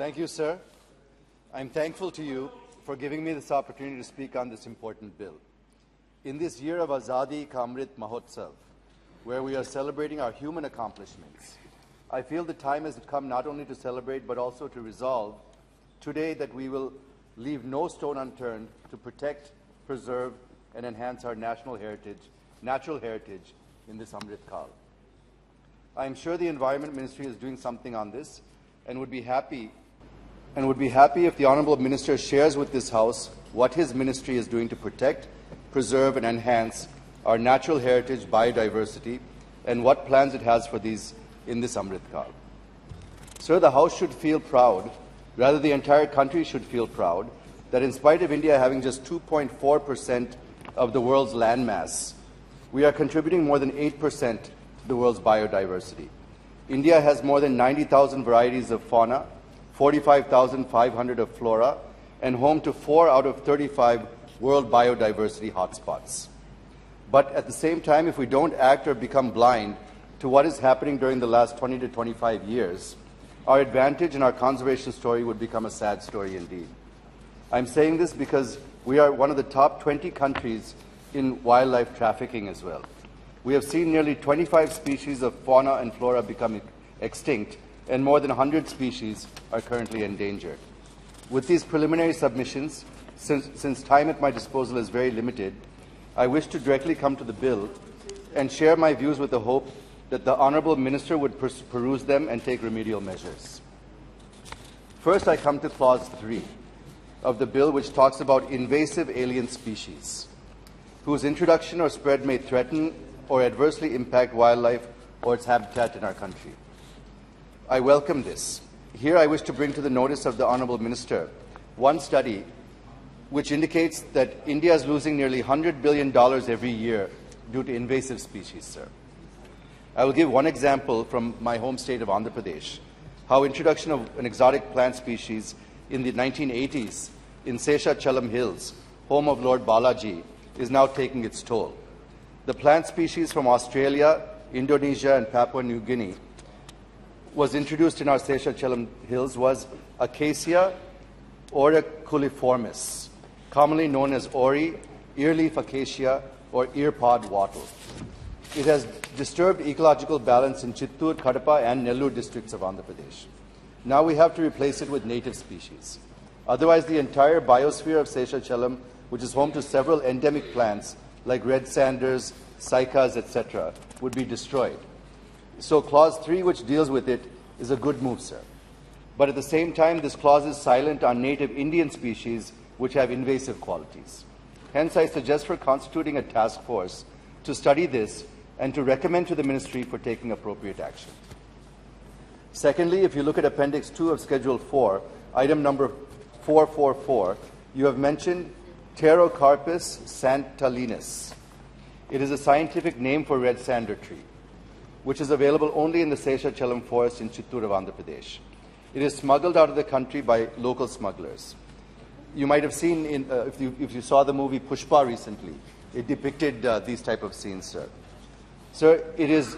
Thank you, sir. I'm thankful to you for giving me this opportunity to speak on this important bill. In this year of Azadi Ka Amrit Mahotsav, where we are celebrating our human accomplishments, I feel the time has come not only to celebrate but also to resolve today that we will leave no stone unturned to protect, preserve, and enhance our natural heritage in this Amrit Kal. I am sure the Environment Ministry is doing something on this and would be happy if the Honourable Minister shares with this House what his ministry is doing to protect, preserve and enhance our natural heritage, biodiversity, and what plans it has for these in this Amrit Kal. Sir, the House should feel proud, rather the entire country should feel proud, that in spite of India having just 2.4% of the world's landmass, we are contributing more than 8% to the world's biodiversity. India has more than 90,000 varieties of fauna, 45,500 of flora, and home to 4 out of 35 world biodiversity hotspots. But at the same time, if we don't act or become blind to what is happening during the last 20 to 25 years, our advantage in our conservation story would become a sad story indeed. I'm saying this because we are one of the top 20 countries in wildlife trafficking as well. We have seen nearly 25 species of fauna and flora become extinct, and more than 100 species are currently endangered. With these preliminary submissions, since time at my disposal is very limited, I wish to directly come to the bill and share my views with the hope that the Honourable Minister would peruse them and take remedial measures. First, I come to Clause 3 of the bill, which talks about invasive alien species, whose introduction or spread may threaten or adversely impact wildlife or its habitat in our country. I welcome this. Here I wish to bring to the notice of the Honourable Minister one study which indicates that India is losing nearly $100 billion every year due to invasive species, sir. I will give one example from my home state of Andhra Pradesh, how introduction of an exotic plant species in the 1980s in Seshachalam Hills, home of Lord Balaji, is now taking its toll. The plant species from Australia, Indonesia and Papua New Guinea was introduced in our Seshachalam Hills was Acacia auriculiformis, commonly known as Ori, earleaf acacia, or earpod wattle. It has disturbed ecological balance in Chittoor, Kadapa and Nellore districts of Andhra Pradesh. Now we have to replace it with native species. Otherwise, the entire biosphere of Seshachalam, which is home to several endemic plants like red sanders, cycas, etc., would be destroyed. So Clause 3, which deals with it, is a good move, sir. But at the same time, this clause is silent on native Indian species which have invasive qualities. Hence, I suggest for constituting a task force to study this and to recommend to the Ministry for taking appropriate action. Secondly, if you look at Appendix 2 of Schedule 4, item number 444, you have mentioned Pterocarpus santalinus. It is a scientific name for red sander tree, which is available only in the Seshachalam forest in Chittoor of Andhra Pradesh. It is smuggled out of the country by local smugglers. You might have seen, if you saw the movie Pushpa recently, it depicted these type of scenes, sir. Sir, it is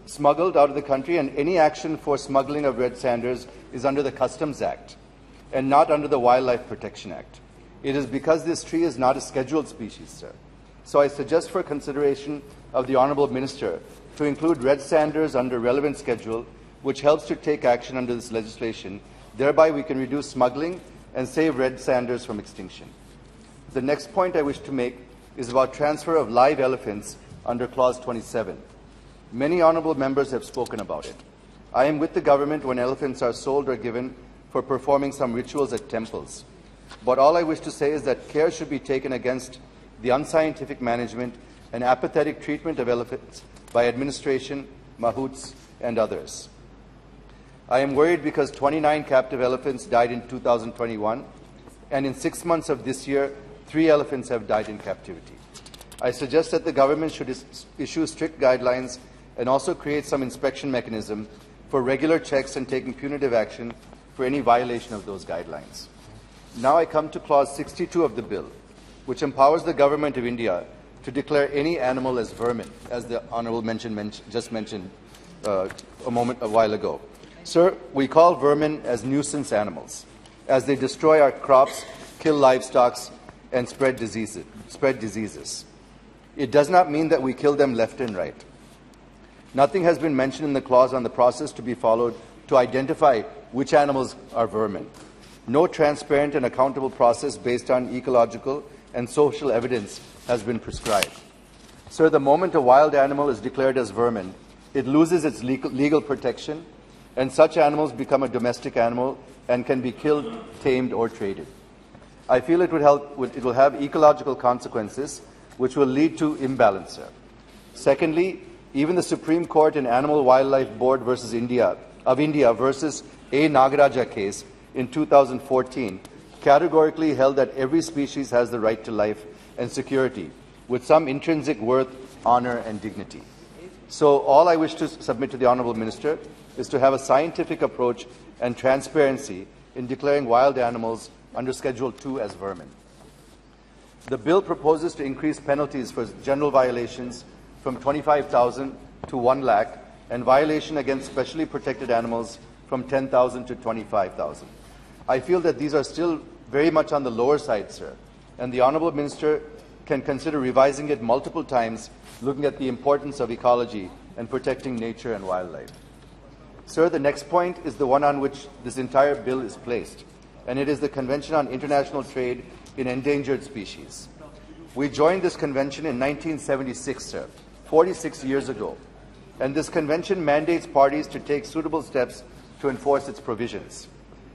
smuggled out of the country, and any action for smuggling of red sanders is under the Customs Act and not under the Wildlife Protection Act. It is because this tree is not a scheduled species, sir. So I suggest for consideration of the Honourable Minister to include red sanders under relevant schedule, which helps to take action under this legislation. Thereby we can reduce smuggling and save red sanders from extinction. The next point I wish to make is about transfer of live elephants under Clause 27. Many honourable members have spoken about it. I am with the government when elephants are sold or given for performing some rituals at temples. But all I wish to say is that care should be taken against the unscientific management and apathetic treatment of elephants by administration, mahouts, and others. I am worried because 29 captive elephants died in 2021, and in 6 months of this year, 3 elephants have died in captivity. I suggest that the government should issue strict guidelines and also create some inspection mechanism for regular checks and taking punitive action for any violation of those guidelines. Now I come to Clause 62 of the bill, which empowers the Government of India to declare any animal as vermin, as the Honourable just mentioned a while ago. Sir, we call vermin as nuisance animals, as they destroy our crops, kill livestock, and spread diseases. It does not mean that we kill them left and right. Nothing has been mentioned in the clause on the process to be followed to identify which animals are vermin. No transparent and accountable process based on ecological and social evidence has been prescribed. Sir, the moment a wild animal is declared as vermin, it loses its legal protection, and such animals become a domestic animal and can be killed, tamed, or traded. I feel it will have ecological consequences which will lead to imbalance, sir. Secondly, even the Supreme Court in Animal Wildlife Board versus India versus A. Nagaraja case in 2014 categorically held that every species has the right to life and security with some intrinsic worth, honor, and dignity. So all I wish to submit to the Honourable Minister is to have a scientific approach and transparency in declaring wild animals under Schedule 2 as vermin. The bill proposes to increase penalties for general violations from 25,000 to 1 lakh and violation against specially protected animals from 10,000 to 25,000. I feel that these are still very much on the lower side, sir, and the Honourable Minister can consider revising it multiple times, looking at the importance of ecology and protecting nature and wildlife. Sir, the next point is the one on which this entire bill is placed, and it is the Convention on International Trade in Endangered Species. We joined this convention in 1976, sir, 46 years ago, and this convention mandates parties to take suitable steps to enforce its provisions.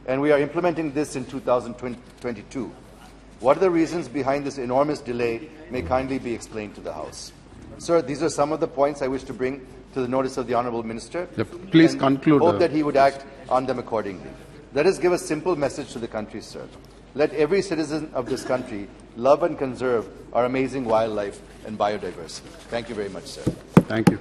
And we are implementing this in 2022. What are the reasons behind this enormous delay may kindly be explained to the House. Sir, these are some of the points I wish to bring to the notice of the Honourable Minister. Please conclude. Hope that he would act on them accordingly. Let us give a simple message to the country, sir. Let every citizen of this country love and conserve our amazing wildlife and biodiversity. Thank you very much, sir. Thank you.